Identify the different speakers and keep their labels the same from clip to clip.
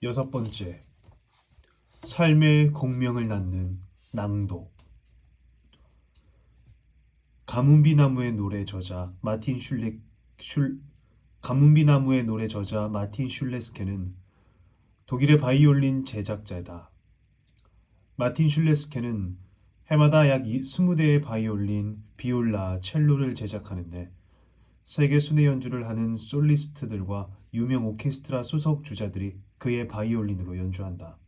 Speaker 1: 여섯 번째, 삶의 공명을 낳는 낭독. 가문비 나무의 노래 저자 가문비 나무의 노래 저자 마틴 슐레스케는 독일의 바이올린 제작자다. 마틴 슐레스케는 해마다 약 20대의 바이올린, 비올라, 첼로를 제작하는데 세계 순회 연주를 하는 솔리스트들과 유명 오케스트라 소속 주자들이 그의 바이올린으로 연주한다.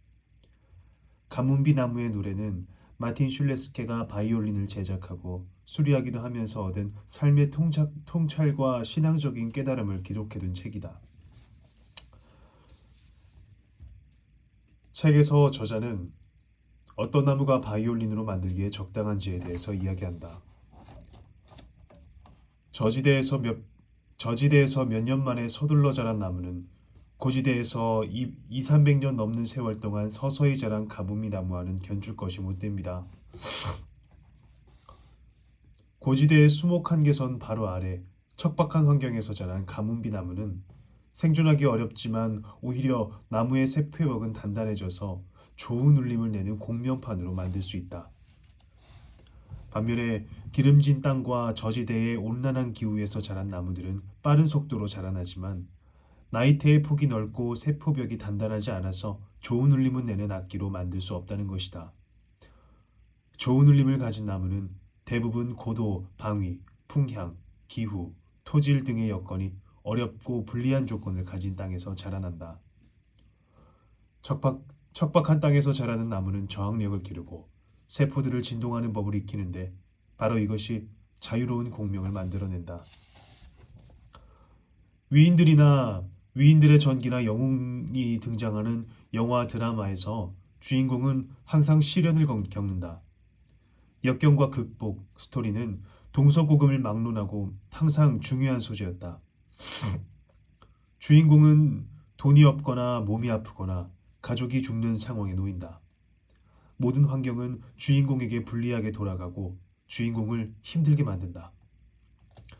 Speaker 1: 가문비 나무의 노래는 마틴 슐레스케가 바이올린을 제작하고 수리하기도 하면서 얻은 삶의 통찰과 신앙적인 깨달음을 기록해둔 책이다. 책에서 저자는 어떤 나무가 바이올린으로 만들기에 적당한지에 대해서 이야기한다. 저지대에서 몇 년 만에 서둘러 자란 나무는 고지대에서 300년 넘는 세월 동안 서서히 자란 가뭄이 나무와는 견줄 것이 못 됩니다. 고지대의 수목 한계선 바로 아래 척박한 환경에서 자란 가뭄비 나무는 생존하기 어렵지만 오히려 나무의 세포역은 단단해져서 좋은 울림을 내는 공명판으로 만들 수 있다. 반면에 기름진 땅과 저지대의 온난한 기후에서 자란 나무들은 빠른 속도로 자라나지만 나이테의 폭이 넓고 세포벽이 단단하지 않아서 좋은 울림을 내는 악기로 만들 수 없다는 것이다. 좋은 울림을 가진 나무는 대부분 고도, 방위, 풍향, 기후, 토질 등의 여건이 어렵고 불리한 조건을 가진 땅에서 자라난다. 척박한 땅에서 자라는 나무는 저항력을 기르고 세포들을 진동하는 법을 익히는데 바로 이것이 자유로운 공명을 만들어낸다. 위인들의 전기나 영웅이 등장하는 영화 드라마에서 주인공은 항상 시련을 겪는다. 역경과 극복 스토리는 동서고금을 막론하고 항상 중요한 소재였다. 주인공은 돈이 없거나 몸이 아프거나 가족이 죽는 상황에 놓인다. 모든 환경은 주인공에게 불리하게 돌아가고 주인공을 힘들게 만든다.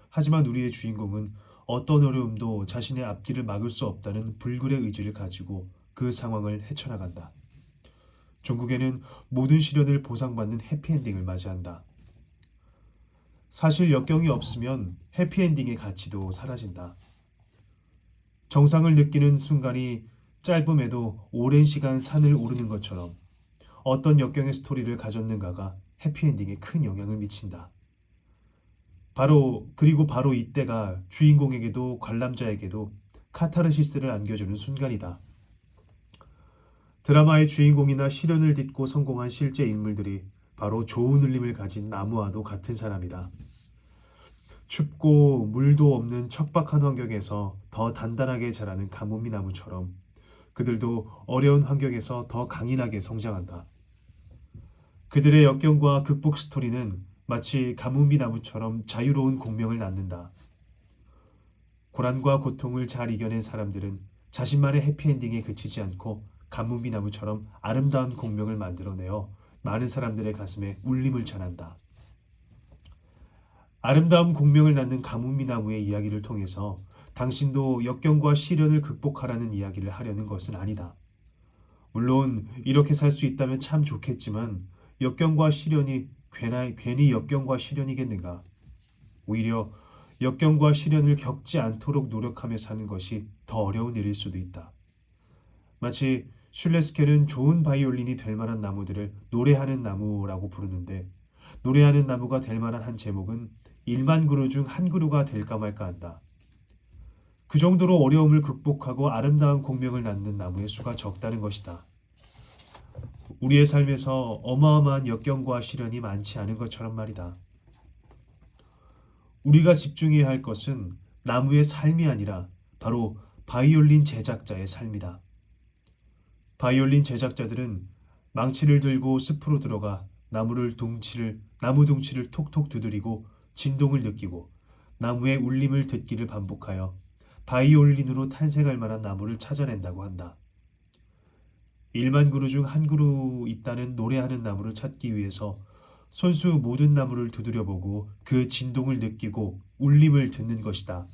Speaker 1: 하지만 우리의 주인공은 어떤 어려움도 자신의 앞길을 막을 수 없다는 불굴의 의지를 가지고 그 상황을 헤쳐나간다. 종국에는 모든 시련을 보상받는 해피엔딩을 맞이한다. 사실 역경이 없으면 해피엔딩의 가치도 사라진다. 정상을 느끼는 순간이 짧음에도 오랜 시간 산을 오르는 것처럼 어떤 역경의 스토리를 가졌는가가 해피엔딩에 큰 영향을 미친다. 바로 이때가 주인공에게도 관람자에게도 카타르시스를 안겨주는 순간이다. 드라마의 주인공이나 시련을 딛고 성공한 실제 인물들이 바로 좋은 울림을 가진 나무와도 같은 사람이다. 춥고 물도 없는 척박한 환경에서 더 단단하게 자라는 가뭄이 나무처럼 그들도 어려운 환경에서 더 강인하게 성장한다. 그들의 역경과 극복 스토리는 마치 가뭄이 나무처럼 자유로운 공명을 낳는다. 고난과 고통을 잘 이겨낸 사람들은 자신만의 해피엔딩에 그치지 않고 가뭄이 나무처럼 아름다운 공명을 만들어내어 많은 사람들의 가슴에 울림을 전한다. 아름다운 공명을 낳는 가뭄이 나무의 이야기를 통해서 당신도 역경과 시련을 극복하라는 이야기를 하려는 것은 아니다. 물론 이렇게 살 수 있다면 참 좋겠지만 역경과 시련이 괜히 역경과 시련이겠는가? 오히려 역경과 시련을 겪지 않도록 노력하며 사는 것이 더 어려운 일일 수도 있다. 마치 슐레스케는 좋은 바이올린이 될 만한 나무들을 노래하는 나무라고 부르는데 노래하는 나무가 될 만한 한 제목은 1만 그루 중 한 그루가 될까 말까 한다. 그 정도로 어려움을 극복하고 아름다운 공명을 낳는 나무의 수가 적다는 것이다. 우리의 삶에서 어마어마한 역경과 시련이 많지 않은 것처럼 말이다. 우리가 집중해야 할 것은 나무의 삶이 아니라 바로 바이올린 제작자의 삶이다. 바이올린 제작자들은 망치를 들고 숲으로 들어가 나무 둥치를 톡톡 두드리고 진동을 느끼고 나무의 울림을 듣기를 반복하여 바이올린으로 탄생할 만한 나무를 찾아낸다고 한다. 1만 그루 중 한 그루 있다는 노래하는 나무를 찾기 위해서 손수 모든 나무를 두드려보고 그 진동을 느끼고 울림을 듣는 것이다.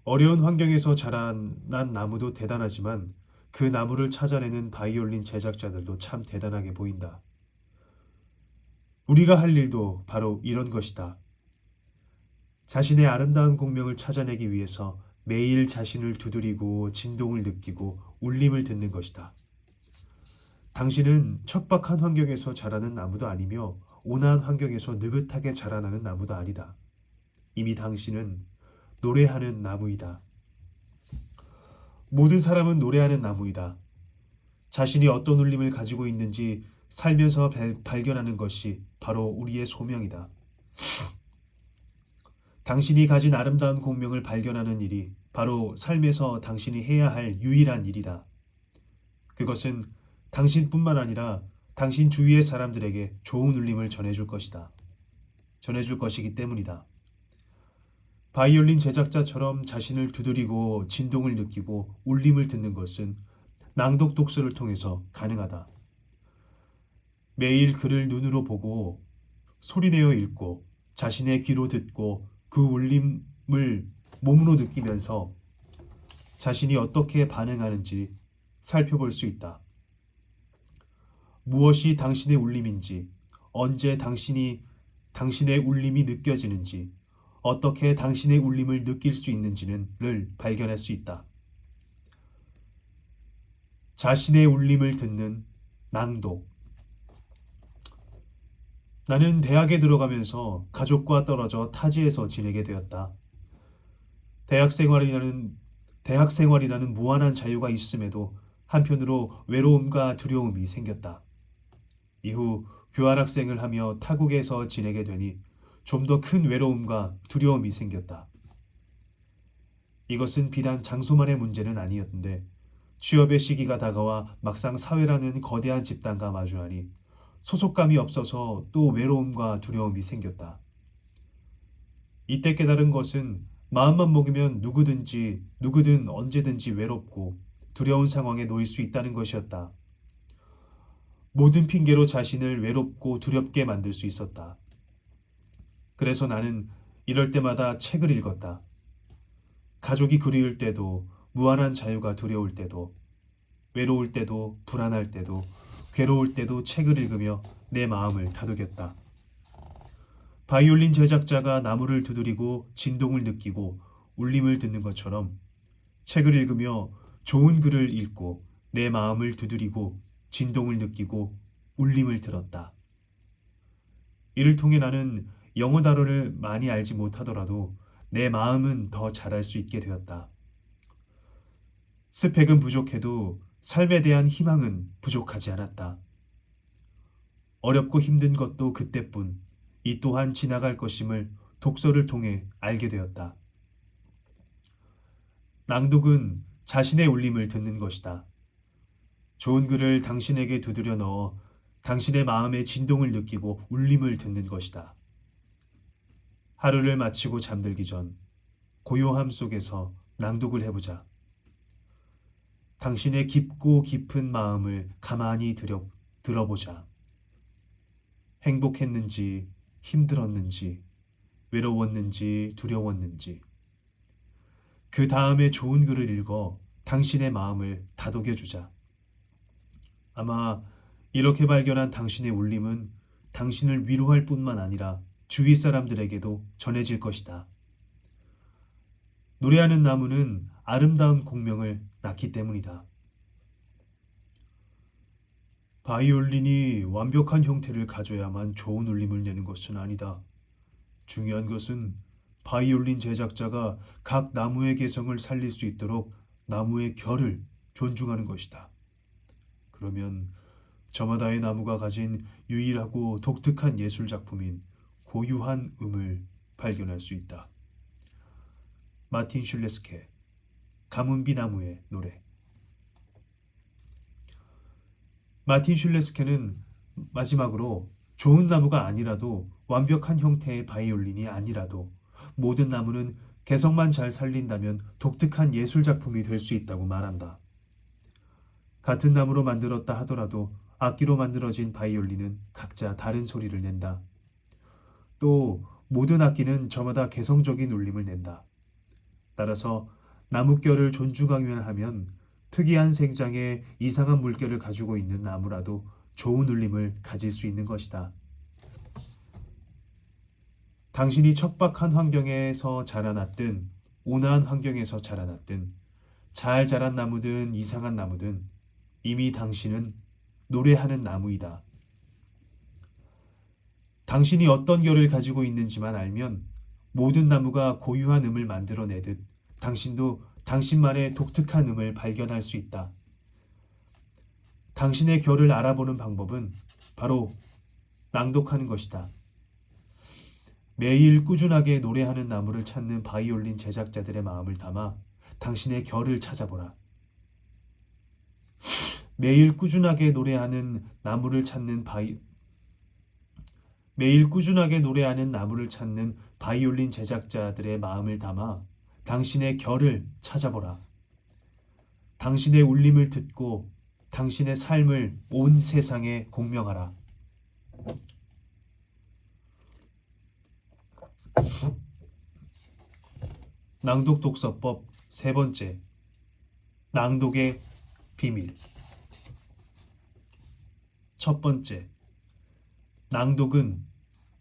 Speaker 1: 어려운 환경에서 자란 나무도 대단하지만 그 나무를 찾아내는 바이올린 제작자들도 참 대단하게 보인다. 우리가 할 일도 바로 이런 것이다. 자신의 아름다운 공명을 찾아내기 위해서 매일 자신을 두드리고 진동을 느끼고 울림을 듣는 것이다. 당신은 척박한 환경에서 자라는 나무도 아니며 온화한 환경에서 느긋하게 자라나는 나무도 아니다. 이미 당신은 노래하는 나무이다. 모든 사람은 노래하는 나무이다. 자신이 어떤 울림을 가지고 있는지 살면서 발견하는 것이 바로 우리의 소명이다. 당신이 가진 아름다운 공명을 발견하는 일이 바로 삶에서 당신이 해야 할 유일한 일이다. 그것은 당신뿐만 아니라 당신 주위의 사람들에게 좋은 울림을 전해줄 것이다. 전해줄 것이기 때문이다. 바이올린 제작자처럼 자신을 두드리고 진동을 느끼고 울림을 듣는 것은 낭독 독서를 통해서 가능하다. 매일 글을 눈으로 보고 소리내어 읽고 자신의 귀로 듣고 그 울림을 몸으로 느끼면서 자신이 어떻게 반응하는지 살펴볼 수 있다. 무엇이 당신의 울림인지, 언제 당신의 울림이 느껴지는지, 어떻게 당신의 울림을 느낄 수 있는지를 발견할 수 있다. 자신의 울림을 듣는 낭독. 나는 대학에 들어가면서 가족과 떨어져 타지에서 지내게 되었다. 대학 생활이라는 무한한 자유가 있음에도 한편으로 외로움과 두려움이 생겼다. 이후 교환학생을 하며 타국에서 지내게 되니 좀 더 큰 외로움과 두려움이 생겼다. 이것은 비단 장소만의 문제는 아니었는데 취업의 시기가 다가와 막상 사회라는 거대한 집단과 마주하니 소속감이 없어서 또 외로움과 두려움이 생겼다. 이때 깨달은 것은 마음만 먹으면 누구든 언제든지 외롭고 두려운 상황에 놓일 수 있다는 것이었다. 모든 핑계로 자신을 외롭고 두렵게 만들 수 있었다. 그래서 나는 이럴 때마다 책을 읽었다. 가족이 그리울 때도, 무한한 자유가 두려울 때도, 외로울 때도, 불안할 때도, 괴로울 때도 책을 읽으며 내 마음을 다독였다. 바이올린 제작자가 나무를 두드리고 진동을 느끼고 울림을 듣는 것처럼 책을 읽으며 좋은 글을 읽고 내 마음을 두드리고 진동을 느끼고 울림을 들었다. 이를 통해 나는 영어 단어를 많이 알지 못하더라도 내 마음은 더 잘할 수 있게 되었다. 스펙은 부족해도 삶에 대한 희망은 부족하지 않았다. 어렵고 힘든 것도 그때뿐, 이 또한 지나갈 것임을 독서를 통해 알게 되었다. 낭독은 자신의 울림을 듣는 것이다. 좋은 글을 당신에게 두드려 넣어 당신의 마음의 진동을 느끼고 울림을 듣는 것이다. 하루를 마치고 잠들기 전 고요함 속에서 낭독을 해보자. 당신의 깊고 깊은 마음을 가만히 들어보자. 행복했는지, 힘들었는지, 외로웠는지, 두려웠는지. 그 다음에 좋은 글을 읽어 당신의 마음을 다독여주자. 아마 이렇게 발견한 당신의 울림은 당신을 위로할 뿐만 아니라 주위 사람들에게도 전해질 것이다. 노래하는 나무는 아름다운 공명을 낳기 때문이다. 바이올린이 완벽한 형태를 가져야만 좋은 울림을 내는 것은 아니다. 중요한 것은 바이올린 제작자가 각 나무의 개성을 살릴 수 있도록 나무의 결을 존중하는 것이다. 그러면 저마다의 나무가 가진 유일하고 독특한 예술 작품인 고유한 음을 발견할 수 있다. 마틴 슐레스케, 가문비 나무의 노래. 마틴 슐레스케는 마지막으로 좋은 나무가 아니라도 완벽한 형태의 바이올린이 아니라도 모든 나무는 개성만 잘 살린다면 독특한 예술 작품이 될 수 있다고 말한다. 같은 나무로 만들었다 하더라도 악기로 만들어진 바이올린은 각자 다른 소리를 낸다. 또 모든 악기는 저마다 개성적인 울림을 낸다. 따라서 나뭇결을 존중하면 하면 특이한 생장에 이상한 물결을 가지고 있는 나무라도 좋은 울림을 가질 수 있는 것이다. 당신이 척박한 환경에서 자라났든 온화한 환경에서 자라났든 잘 자란 나무든 이상한 나무든 이미 당신은 노래하는 나무이다. 당신이 어떤 결을 가지고 있는지만 알면 모든 나무가 고유한 음을 만들어내듯 당신도 당신만의 독특한 음을 발견할 수 있다. 당신의 결을 알아보는 방법은 바로 낭독하는 것이다. 매일 꾸준하게 노래하는 나무를 찾는 바이올린 제작자들의 마음을 담아 당신의 결을 찾아보라. 매일 꾸준하게 노래하는 나무를 찾는 바이올린 제작자들의 마음을 담아 당신의 결을 찾아보라. 당신의 울림을 듣고 당신의 삶을 온 세상에 공명하라. 낭독 독서법 세 번째, 낭독의 비밀. 첫 번째, 낭독은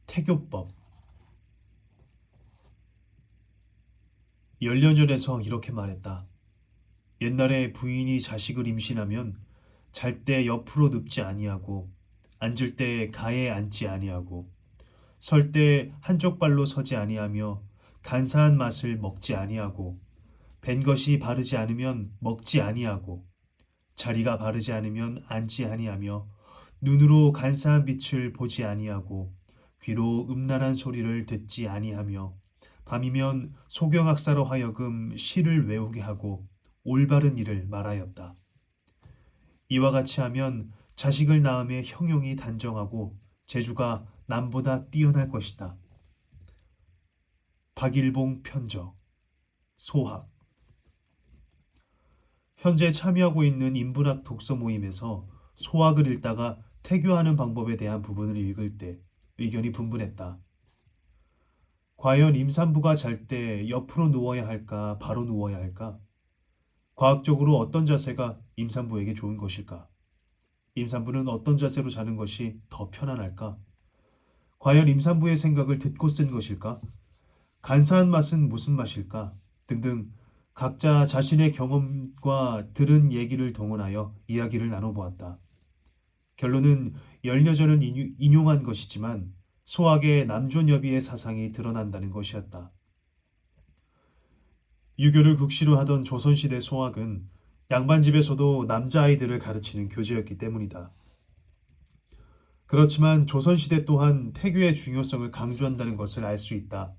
Speaker 1: 태교법. 연년전에서 이렇게 말했다. 옛날에 부인이 자식을 임신하면 잘 때 옆으로 눕지 아니하고 앉을 때 가에 앉지 아니하고 설 때 한쪽 발로 서지 아니하며 간사한 맛을 먹지 아니하고 벤 것이 바르지 않으면 먹지 아니하고 자리가 바르지 않으면 앉지 아니하며 눈으로 간사한 빛을 보지 아니하고 귀로 음란한 소리를 듣지 아니하며 밤이면 소경학사로 하여금 시를 외우게 하고 올바른 일을 말하였다. 이와 같이 하면 자식을 낳음에 형용이 단정하고 재주가 남보다 뛰어날 것이다. 박일봉 편저, 소학. 현재 참여하고 있는 인문학 독서 모임에서 소학을 읽다가 태교하는 방법에 대한 부분을 읽을 때 의견이 분분했다. 과연 임산부가 잘 때 옆으로 누워야 할까, 바로 누워야 할까? 과학적으로 어떤 자세가 임산부에게 좋은 것일까? 임산부는 어떤 자세로 자는 것이 더 편안할까? 과연 임산부의 생각을 듣고 쓴 것일까? 간사한 맛은 무슨 맛일까? 등등 각자 자신의 경험과 들은 얘기를 동원하여 이야기를 나눠보았다. 결론은 열여전은 인용한 것이지만 소학의 남존여비의 사상이 드러난다는 것이었다. 유교를 국시로 하던 조선시대 소학은 양반집에서도 남자아이들을 가르치는 교재였기 때문이다. 그렇지만 조선시대 또한 태교의 중요성을 강조한다는 것을 알 수 있다.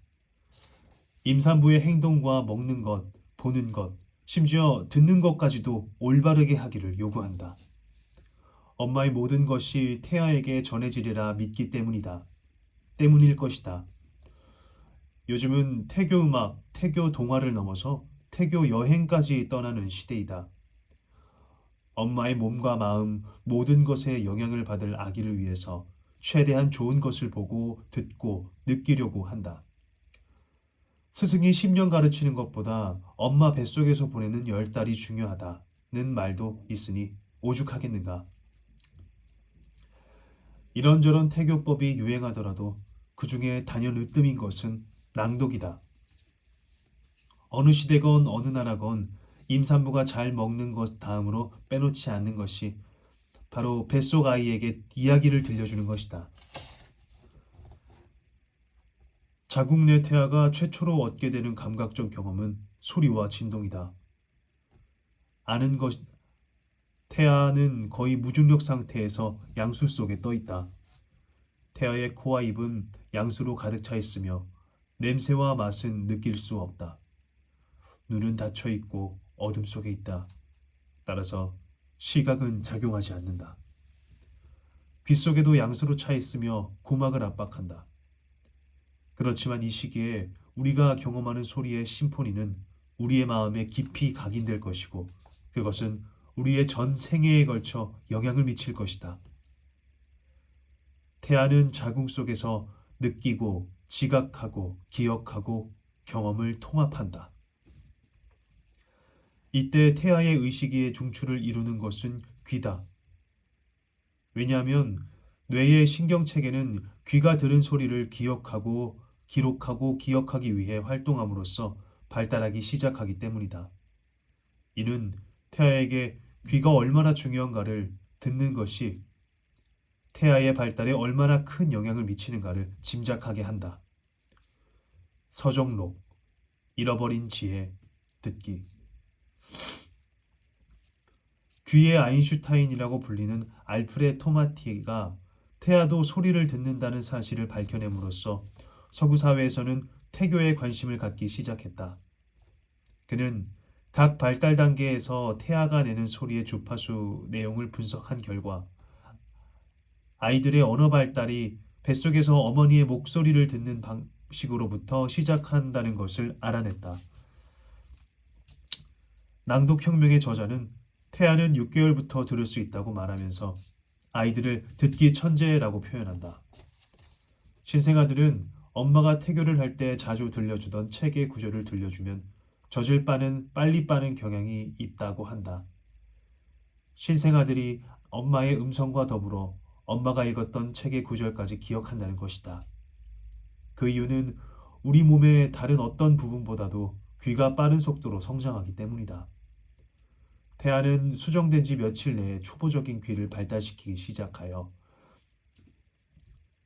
Speaker 1: 임산부의 행동과 먹는 것, 보는 것, 심지어 듣는 것까지도 올바르게 하기를 요구한다. 엄마의 모든 것이 태아에게 전해지리라 믿기 때문일 것이다. 요즘은 태교 음악, 태교 동화를 넘어서 태교 여행까지 떠나는 시대이다. 엄마의 몸과 마음, 모든 것에 영향을 받을 아기를 위해서 최대한 좋은 것을 보고 듣고 느끼려고 한다. 스승이 10년 가르치는 것보다 엄마 뱃속에서 보내는 10달이 중요하다는 말도 있으니 오죽하겠는가. 이런저런 태교법이 유행하더라도 그 중에 단연 으뜸인 것은 낭독이다. 어느 시대건 어느 나라건 임산부가 잘 먹는 것 다음으로 빼놓지 않는 것이 바로 뱃속 아이에게 이야기를 들려주는 것이다. 자궁 내 태아가 최초로 얻게 되는 감각적 경험은 소리와 진동이다. 태아는 거의 무중력 상태에서 양수 속에 떠 있다. 태아의 코와 입은 양수로 가득 차 있으며 냄새와 맛은 느낄 수 없다. 눈은 닫혀 있고 어둠 속에 있다. 따라서 시각은 작용하지 않는다. 귀 속에도 양수로 차 있으며 고막을 압박한다. 그렇지만 이 시기에 우리가 경험하는 소리의 심포니는 우리의 마음에 깊이 각인될 것이고 그것은 우리의 전 생애에 걸쳐 영향을 미칠 것이다. 태아는 자궁 속에서 느끼고 지각하고 기억하고 경험을 통합한다. 이때 태아의 의식의 중추를 이루는 것은 귀다. 왜냐하면 뇌의 신경체계는 귀가 들은 소리를 기억하고 기록하고 기억하기 위해 활동함으로써 발달하기 시작하기 때문이다. 이는 태아에게 귀가 얼마나 중요한가를 듣는 것이 태아의 발달에 얼마나 큰 영향을 미치는가를 짐작하게 한다. 서정록, 잃어버린 지혜, 듣기. 귀의 아인슈타인이라고 불리는 알프레 토마티가 태아도 소리를 듣는다는 사실을 밝혀냄으로써 서구 사회에서는 태교에 관심을 갖기 시작했다. 그는 각 발달 단계에서 태아가 내는 소리의 주파수 내용을 분석한 결과 아이들의 언어 발달이 뱃속에서 어머니의 목소리를 듣는 방식으로부터 시작한다는 것을 알아냈다. 낭독혁명의 저자는 태아는 6개월부터 들을 수 있다고 말하면서 아이들을 듣기 천재라고 표현한다. 신생아들은 엄마가 태교를 할 때 자주 들려주던 책의 구절을 들려주면 젖을 빠는 빨리 빠는 경향이 있다고 한다. 신생아들이 엄마의 음성과 더불어 엄마가 읽었던 책의 구절까지 기억한다는 것이다. 그 이유는 우리 몸의 다른 어떤 부분보다도 귀가 빠른 속도로 성장하기 때문이다. 태아는 수정된 지 며칠 내에 초보적인 귀를 발달시키기 시작하여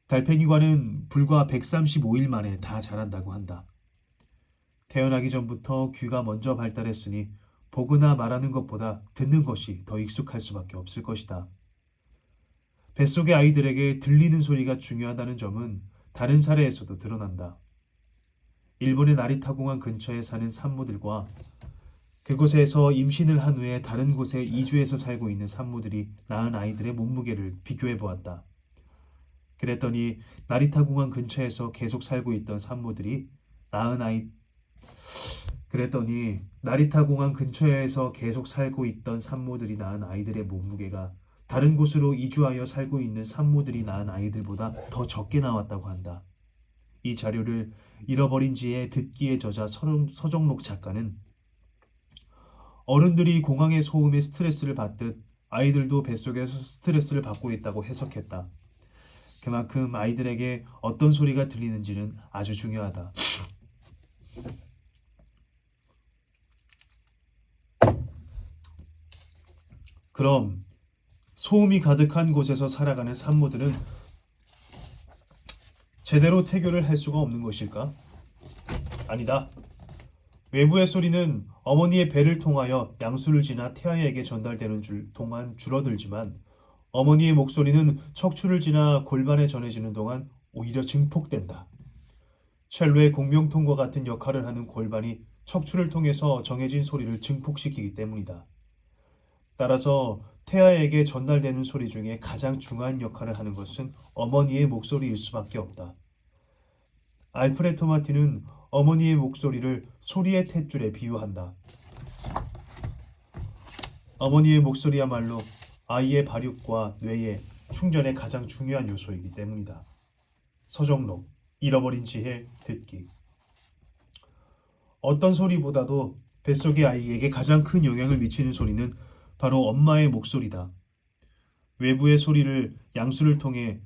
Speaker 1: 달팽이관은 불과 135일 만에 다 자란다고 한다. 태어나기 전부터 귀가 먼저 발달했으니 보거나 말하는 것보다 듣는 것이 더 익숙할 수밖에 없을 것이다. 뱃속의 아이들에게 들리는 소리가 중요하다는 점은 다른 사례에서도 드러난다. 일본의 나리타 공항 근처에 사는 산모들과 그곳에서 임신을 한 후에 다른 곳에 이주해서 살고 있는 산모들이 낳은 아이들의 몸무게를 비교해 보았다. 그랬더니 나리타 공항 근처에서 계속 살고 있던 산모들이 낳은 아이들의 몸무게가 다른 곳으로 이주하여 살고 있는 산모들이 낳은 아이들보다 더 적게 나왔다고 한다. 이 자료를 잃어버린 지의 듣기의 저자 서정록 작가는 어른들이 공항의 소음에 스트레스를 받듯 아이들도 뱃속에서 스트레스를 받고 있다고 해석했다. 그만큼 아이들에게 어떤 소리가 들리는지는 아주 중요하다. 그럼 소음이 가득한 곳에서 살아가는 산모들은 제대로 태교를 할 수가 없는 것일까? 아니다. 외부의 소리는 어머니의 배를 통하여 양수를 지나 태아에게 전달되는 동안 줄어들지만 어머니의 목소리는 척추를 지나 골반에 전해지는 동안 오히려 증폭된다. 첼로의 공명통과 같은 역할을 하는 골반이 척추를 통해서 정해진 소리를 증폭시키기 때문이다. 따라서 태아에게 전달되는 소리 중에 가장 중요한 역할을 하는 것은 어머니의 목소리일 수밖에 없다. 알프레 토마티는 어머니의 목소리를 소리의 탯줄에 비유한다. 어머니의 목소리야말로 아이의 발육과 뇌의 충전의 가장 중요한 요소이기 때문이다. 서정록, 잃어버린 지혜, 듣기. 어떤 소리보다도 뱃속의 아이에게 가장 큰 영향을 미치는 소리는 바로 엄마의 목소리다. 외부의 소리들은 양수를 통해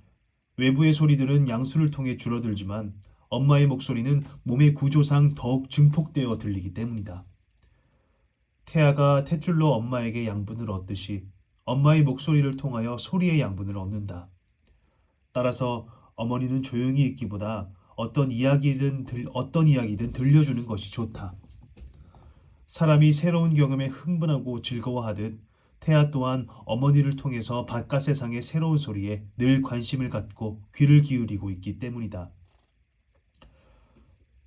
Speaker 1: 줄어들지만 엄마의 목소리는 몸의 구조상 더욱 증폭되어 들리기 때문이다. 태아가 탯줄로 엄마에게 양분을 얻듯이 엄마의 목소리를 통하여 소리의 양분을 얻는다. 따라서 어머니는 조용히 있기보다 어떤 이야기든 들려주는 것이 좋다. 사람이 새로운 경험에 흥분하고 즐거워하듯 태아 또한 어머니를 통해서 바깥 세상의 새로운 소리에 늘 관심을 갖고 귀를 기울이고 있기 때문이다.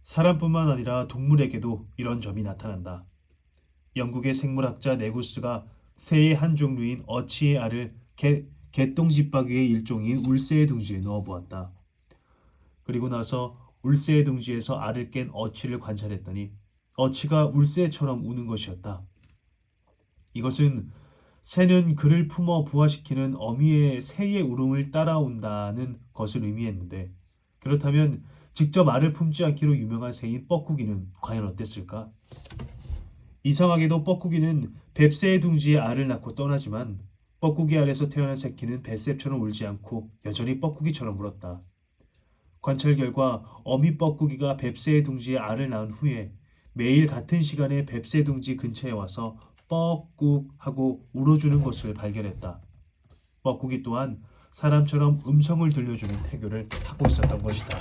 Speaker 1: 사람뿐만 아니라 동물에게도 이런 점이 나타난다. 영국의 생물학자 네구스가 새의 한 종류인 어치의 알을 개똥집박이의 일종인 울새의 둥지에 넣어보았다. 그리고 나서 울새의 둥지에서 알을 깬 어치를 관찰했더니 어치가 울새처럼 우는 것이었다. 이것은 새는 그를 품어 부화시키는 어미의 새의 울음을 따라온다는 것을 의미했는데, 그렇다면 직접 알을 품지 않기로 유명한 새인 뻐꾸기는 과연 어땠을까? 이상하게도 뻐꾸기는 뱁새의 둥지에 알을 낳고 떠나지만 뻐꾸기 알에서 태어난 새끼는 뱃셉처럼 울지 않고 여전히 뻐꾸기처럼 울었다. 관찰 결과 어미 뻐꾸기가 뱁새의 둥지에 알을 낳은 후에 매일 같은 시간에 뱁새 둥지 근처에 와서 뻐꾹 하고 울어주는 것을 발견했다. 뻐꾸기 또한 사람처럼 음성을 들려주는 태교를 하고 있었던 것이다.